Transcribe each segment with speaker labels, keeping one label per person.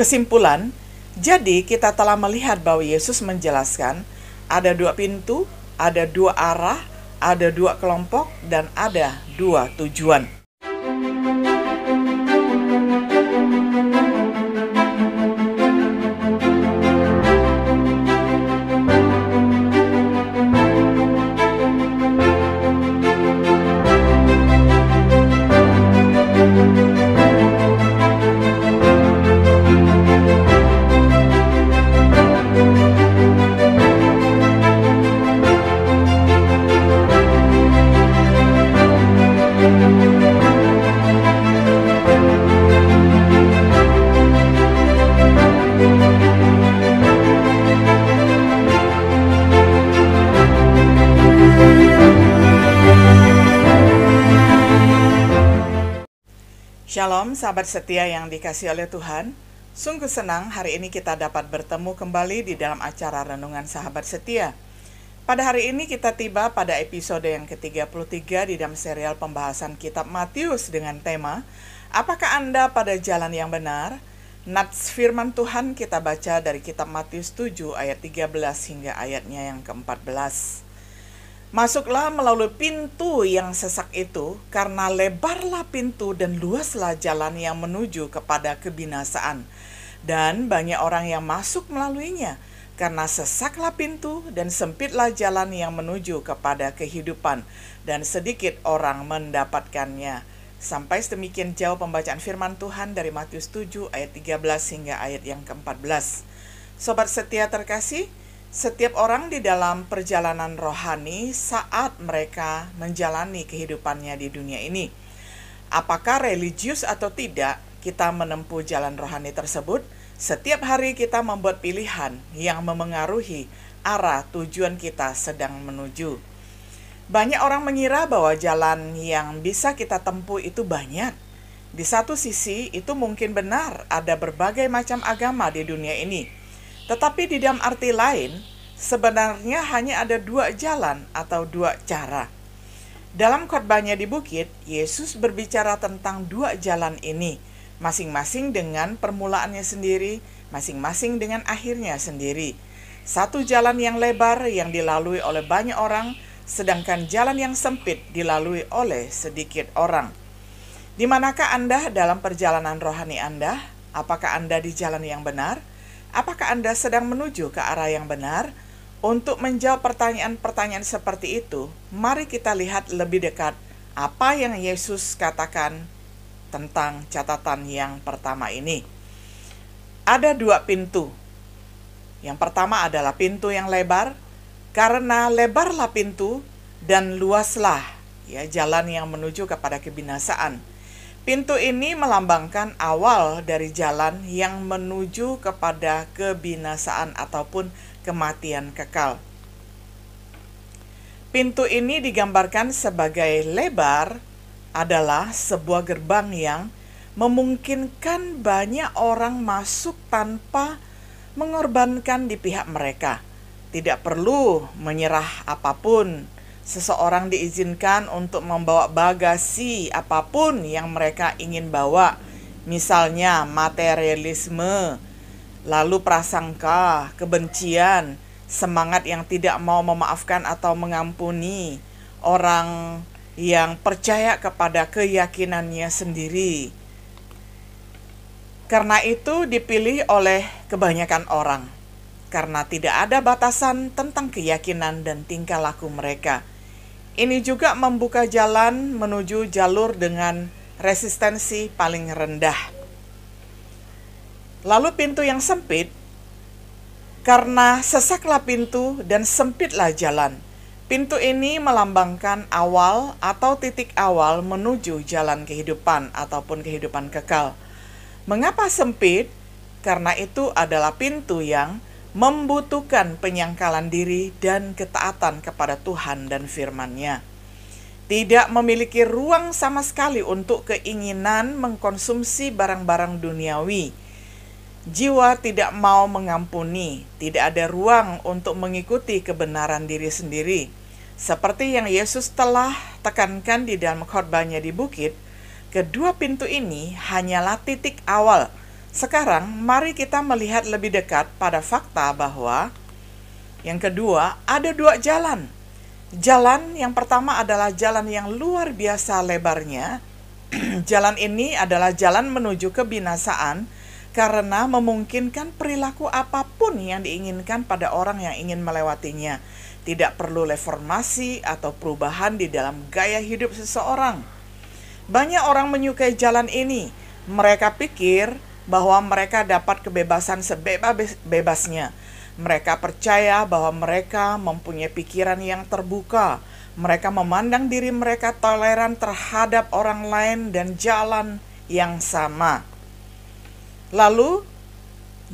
Speaker 1: Kesimpulan, jadi kita telah melihat bahwa Yesus menjelaskan ada dua pintu, ada dua arah, ada dua kelompok, dan ada dua tujuan. Shalom sahabat setia yang dikasihi oleh Tuhan. Sungguh senang hari ini kita dapat bertemu kembali di dalam acara Renungan Sahabat Setia. Pada hari ini kita tiba pada episode yang ke-33 di dalam serial pembahasan kitab Matius dengan tema Apakah Anda pada jalan yang benar? Nats firman Tuhan kita baca dari kitab Matius 7 ayat 13 hingga ayatnya yang ke-14. Masuklah melalui pintu yang sesak itu, karena lebarlah pintu dan luaslah jalan yang menuju kepada kebinasaan. Dan banyak orang yang masuk melaluinya, karena sesaklah pintu dan sempitlah jalan yang menuju kepada kehidupan, dan sedikit orang mendapatkannya. Sampai sedemikian jauh pembacaan firman Tuhan dari Matius 7 ayat 13 hingga ayat yang ke-14. Sobat setia terkasih, setiap orang di dalam perjalanan rohani saat mereka menjalani kehidupannya di dunia ini. Apakah religius atau tidak, kita menempuh jalan rohani tersebut. Setiap hari kita membuat pilihan yang memengaruhi arah tujuan kita sedang menuju. Banyak orang mengira bahwa jalan yang bisa kita tempuh itu banyak. Di satu sisi, itu mungkin benar, ada berbagai macam agama di dunia ini. Tetapi di dalam arti lain, sebenarnya hanya ada dua jalan atau dua cara. Dalam khotbahnya di bukit, Yesus berbicara tentang dua jalan ini, masing-masing dengan permulaannya sendiri, masing-masing dengan akhirnya sendiri. Satu jalan yang lebar yang dilalui oleh banyak orang, sedangkan jalan yang sempit dilalui oleh sedikit orang. Di manakah Anda dalam perjalanan rohani Anda? Apakah Anda di jalan yang benar? Apakah Anda sedang menuju ke arah yang benar? Untuk menjawab pertanyaan-pertanyaan seperti itu, mari kita lihat lebih dekat apa yang Yesus katakan tentang catatan yang pertama ini. Ada dua pintu. Yang pertama adalah pintu yang lebar, karena lebarlah pintu dan luaslah jalan yang menuju kepada kebinasaan. Pintu ini melambangkan awal dari jalan yang menuju kepada kebinasaan ataupun kematian kekal. Pintu ini digambarkan sebagai lebar adalah sebuah gerbang yang memungkinkan banyak orang masuk tanpa mengorbankan di pihak mereka. Tidak perlu menyerah apapun. Seseorang diizinkan untuk membawa bagasi apapun yang mereka ingin bawa, misalnya materialisme, lalu prasangka, kebencian, semangat yang tidak mau memaafkan atau mengampuni, orang yang percaya kepada keyakinannya sendiri. Karena itu dipilih oleh kebanyakan orang, karena tidak ada batasan tentang keyakinan dan tingkah laku mereka. Ini juga membuka jalan menuju jalur dengan resistensi paling rendah. Lalu pintu yang sempit, karena sesaklah pintu dan sempitlah jalan. Pintu ini melambangkan awal atau titik awal menuju jalan kehidupan ataupun kehidupan kekal. Mengapa sempit? Karena itu adalah pintu yang membutuhkan penyangkalan diri dan ketaatan kepada Tuhan dan firman-Nya. Tidak memiliki ruang sama sekali untuk keinginan mengkonsumsi barang-barang duniawi. Jiwa tidak mau mengampuni, tidak ada ruang untuk mengikuti kebenaran diri sendiri. Seperti yang Yesus telah tekankan di dalam khotbahnya di bukit, kedua pintu ini hanyalah titik awal Sekarang, mari kita melihat lebih dekat pada fakta bahwa yang kedua, ada dua jalan. Jalan yang pertama adalah jalan yang luar biasa lebarnya. Jalan ini adalah jalan menuju kebinasaan karena memungkinkan perilaku apapun yang diinginkan pada orang yang ingin melewatinya. Tidak perlu reformasi atau perubahan di dalam gaya hidup seseorang. Banyak orang menyukai jalan ini. Mereka pikir bahwa mereka dapat kebebasan sebebas-bebasnya. Mereka percaya bahwa mereka mempunyai pikiran yang terbuka. Mereka memandang diri mereka toleran terhadap orang lain dan jalan yang sama. Lalu,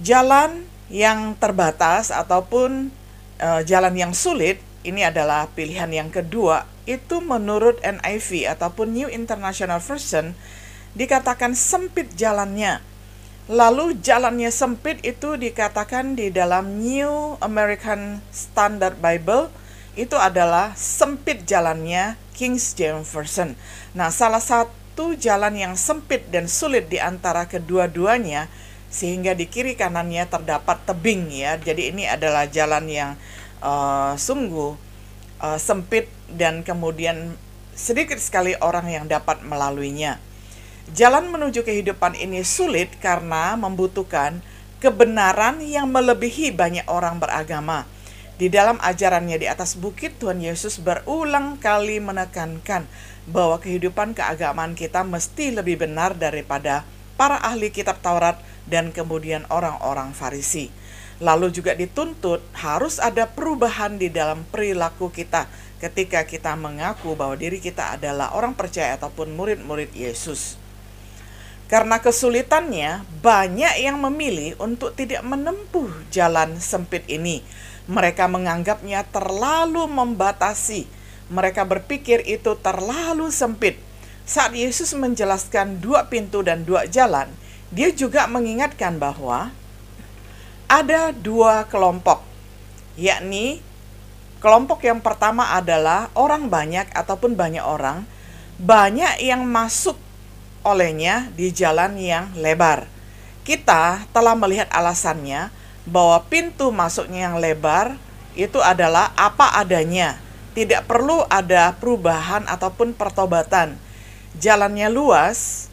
Speaker 1: jalan yang terbatas ataupun jalan yang sulit, ini adalah pilihan yang kedua. Itu menurut NIV ataupun New International Version, dikatakan sempit jalannya. Lalu jalannya sempit itu dikatakan di dalam New American Standard Bible, itu adalah sempit jalannya King James Version. Nah, salah satu jalan yang sempit dan sulit di antara kedua-duanya, sehingga di kiri kanannya terdapat tebing ya. Jadi ini adalah jalan yang sungguh sempit dan kemudian sedikit sekali orang yang dapat melaluinya. Jalan menuju kehidupan ini sulit karena membutuhkan kebenaran yang melebihi banyak orang beragama. Di dalam ajarannya di atas bukit, Tuhan Yesus berulang kali menekankan bahwa kehidupan keagamaan kita mesti lebih benar daripada para ahli kitab Taurat dan kemudian orang-orang Farisi. Lalu juga dituntut harus ada perubahan di dalam perilaku kita ketika kita mengaku bahwa diri kita adalah orang percaya ataupun murid-murid Yesus. Karena kesulitannya, banyak yang memilih untuk tidak menempuh jalan sempit ini. Mereka menganggapnya terlalu membatasi. Mereka berpikir itu terlalu sempit. Saat Yesus menjelaskan 2 pintu dan 2 jalan, dia juga mengingatkan bahwa ada 2 kelompok, yakni kelompok yang pertama adalah orang banyak ataupun banyak orang, banyak yang masuk olehnya di jalan yang lebar. Kita telah melihat alasannya bahwa pintu masuknya yang lebar itu adalah apa adanya. Tidak perlu ada perubahan ataupun pertobatan. Jalannya luas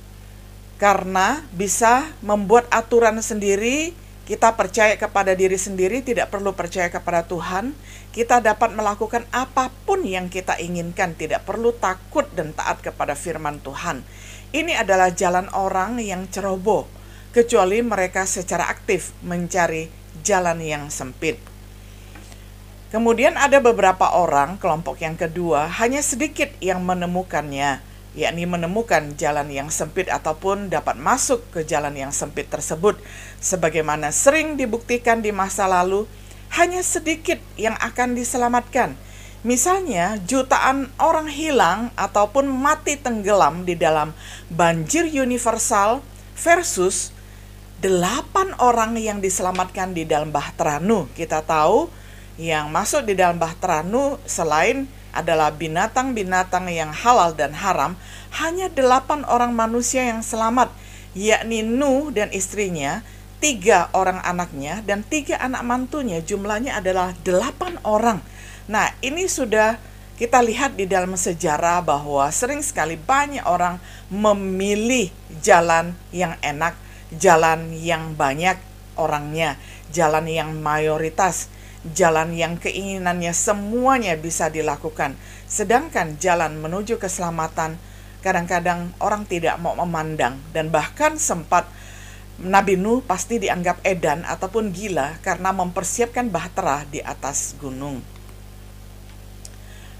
Speaker 1: karena bisa membuat aturan sendiri. Kita percaya kepada diri sendiri, tidak perlu percaya kepada Tuhan. Kita dapat melakukan apapun yang kita inginkan, tidak perlu takut dan taat kepada firman Tuhan. Ini adalah jalan orang yang ceroboh, kecuali mereka secara aktif mencari jalan yang sempit. Kemudian ada beberapa orang, kelompok yang kedua, hanya sedikit yang menemukannya, yakni menemukan jalan yang sempit ataupun dapat masuk ke jalan yang sempit tersebut. Sebagaimana sering dibuktikan di masa lalu, hanya sedikit yang akan diselamatkan. Misalnya, jutaan orang hilang ataupun mati tenggelam di dalam banjir universal versus 8 orang yang diselamatkan di dalam Bahtera Nuh. Kita tahu yang masuk di dalam Bahtera Nuh selain adalah binatang-binatang yang halal dan haram, hanya 8 orang manusia yang selamat, yakni Nuh dan istrinya, 3 orang anaknya, dan 3 anak mantunya. Jumlahnya adalah 8 orang. Nah, ini sudah kita lihat di dalam sejarah bahwa sering sekali banyak orang memilih jalan yang enak, jalan yang banyak orangnya, jalan yang mayoritas, jalan yang keinginannya semuanya bisa dilakukan. Sedangkan jalan menuju keselamatan kadang-kadang orang tidak mau memandang, dan bahkan sempat Nabi Nuh pasti dianggap edan ataupun gila karena mempersiapkan bahtera di atas gunung.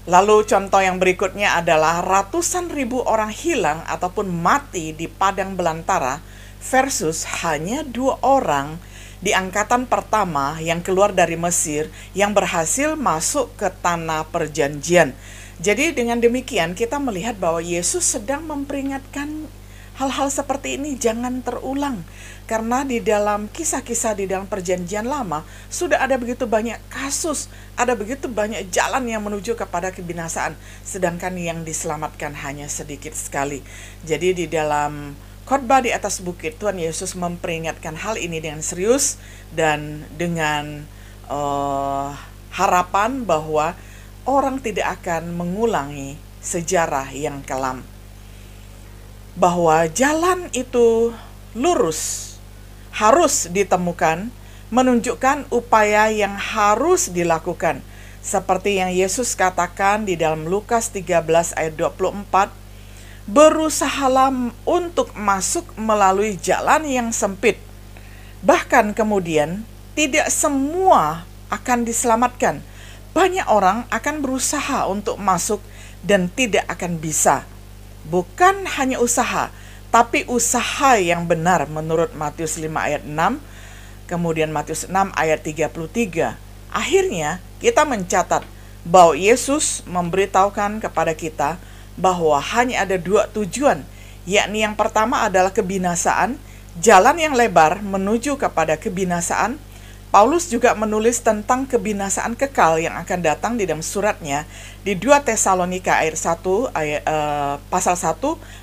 Speaker 1: Lalu contoh yang berikutnya adalah ratusan ribu orang hilang ataupun mati di padang belantara versus hanya 2 orang di angkatan pertama yang keluar dari Mesir yang berhasil masuk ke tanah perjanjian. Jadi dengan demikian kita melihat bahwa Yesus sedang memperingatkan hal-hal seperti ini jangan terulang. Karena di dalam kisah-kisah di dalam perjanjian lama sudah ada begitu banyak kasus, ada begitu banyak jalan yang menuju kepada kebinasaan, sedangkan yang diselamatkan hanya sedikit sekali. Jadi di dalam khotbah di atas bukit, Tuhan Yesus memperingatkan hal ini dengan serius dan dengan harapan bahwa orang tidak akan mengulangi sejarah yang kelam. Bahwa jalan itu lurus, harus ditemukan, menunjukkan upaya yang harus dilakukan. Seperti yang Yesus katakan di dalam Lukas 13 ayat 24, berusahalah untuk masuk melalui jalan yang sempit. Bahkan kemudian, tidak semua akan diselamatkan. Banyak orang akan berusaha untuk masuk dan tidak akan bisa. Bukan hanya usaha, tapi usaha yang benar menurut Matius 5 ayat 6, kemudian Matius 6 ayat 33. Akhirnya kita mencatat bahwa Yesus memberitahukan kepada kita bahwa hanya ada dua tujuan, yakni yang pertama adalah kebinasaan, jalan yang lebar menuju kepada kebinasaan. Paulus juga menulis tentang kebinasaan kekal yang akan datang di dalam suratnya di 2 Tesalonika ayat 1 ayat pasal 1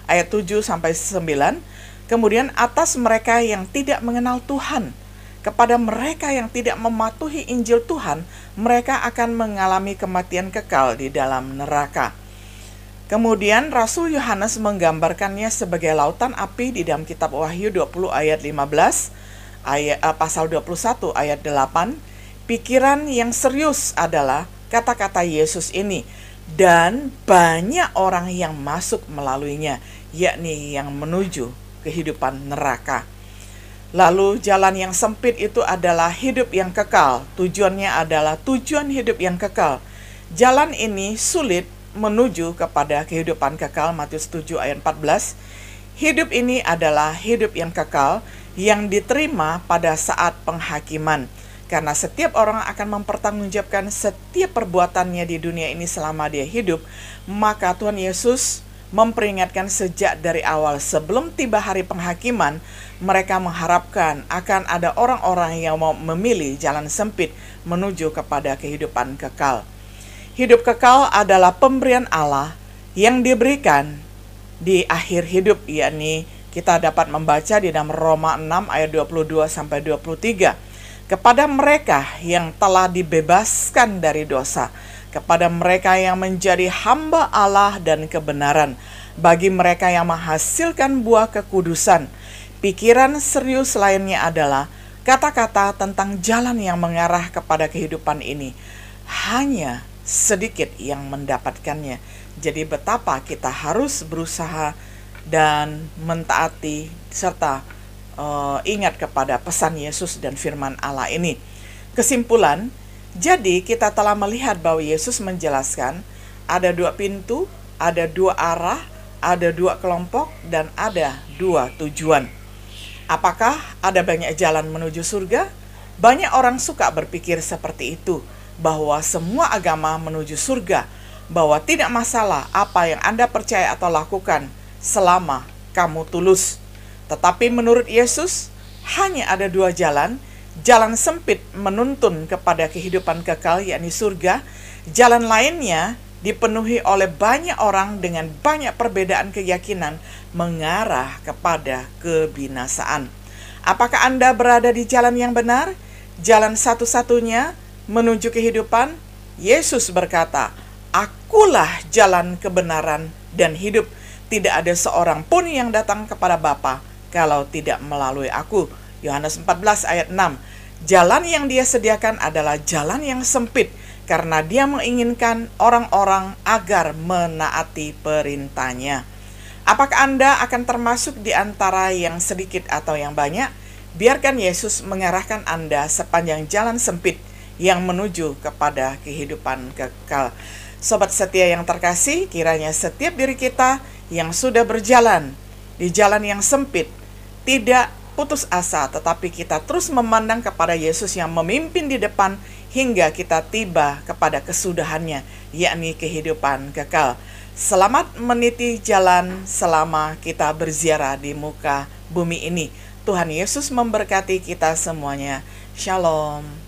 Speaker 1: ayat 7 sampai 9. Kemudian atas mereka yang tidak mengenal Tuhan, kepada mereka yang tidak mematuhi Injil Tuhan, mereka akan mengalami kematian kekal di dalam neraka. Kemudian Rasul Yohanes menggambarkannya sebagai lautan api di dalam kitab Wahyu 20 ayat 15, pasal 21 ayat 8. Pikiran yang serius adalah kata-kata Yesus ini, dan banyak orang yang masuk melaluinya, yakni yang menuju kehidupan neraka. Lalu jalan yang sempit itu adalah hidup yang kekal. Tujuannya adalah tujuan hidup yang kekal. Jalan ini sulit menuju kepada kehidupan kekal, Matius 7 ayat 14. Hidup ini adalah hidup yang kekal yang diterima pada saat penghakiman. Karena setiap orang akan mempertanggungjawabkan setiap perbuatannya di dunia ini selama dia hidup, maka Tuhan Yesus memperingatkan sejak dari awal sebelum tiba hari penghakiman. Mereka mengharapkan akan ada orang-orang yang mau memilih jalan sempit menuju kepada kehidupan kekal. Hidup kekal adalah pemberian Allah yang diberikan di akhir hidup, yakni kita dapat membaca di dalam Roma 6 ayat 22 sampai 23. Kepada mereka yang telah dibebaskan dari dosa, kepada mereka yang menjadi hamba Allah dan kebenaran, bagi mereka yang menghasilkan buah kekudusan. Pikiran serius lainnya adalah kata-kata tentang jalan yang mengarah kepada kehidupan ini. Hanya sedikit yang mendapatkannya. Jadi betapa kita harus berusaha dan mentaati serta ingat kepada pesan Yesus dan firman Allah ini. Kesimpulan, jadi kita telah melihat bahwa Yesus menjelaskan ada dua pintu, ada dua arah, ada dua kelompok, dan ada dua tujuan. Apakah ada banyak jalan menuju surga? Banyak orang suka berpikir seperti itu, bahwa semua agama menuju surga, bahwa tidak masalah apa yang Anda percaya atau lakukan selama kamu tulus. Tetapi menurut Yesus, hanya ada dua jalan. Jalan sempit menuntun kepada kehidupan kekal, yakni surga. Jalan lainnya dipenuhi oleh banyak orang dengan banyak perbedaan keyakinan mengarah kepada kebinasaan. Apakah Anda berada di jalan yang benar? Jalan satu-satunya menuju kehidupan? Yesus berkata, "Akulah jalan kebenaran dan hidup. Tidak ada seorang pun yang datang kepada Bapa kalau tidak melalui aku." Yohanes 14 ayat 6. Jalan yang dia sediakan adalah jalan yang sempit, karena dia menginginkan orang-orang agar menaati perintahnya. Apakah Anda akan termasuk di antara yang sedikit atau yang banyak? Biarkan Yesus mengarahkan Anda sepanjang jalan sempit yang menuju kepada kehidupan kekal. Sobat setia yang terkasih, kiranya setiap diri kita yang sudah berjalan di jalan yang sempit tidak putus asa, tetapi kita terus memandang kepada Yesus yang memimpin di depan hingga kita tiba kepada kesudahannya, yakni kehidupan kekal. Selamat meniti jalan selama kita berziarah di muka bumi ini. Tuhan Yesus memberkati kita semuanya. Shalom.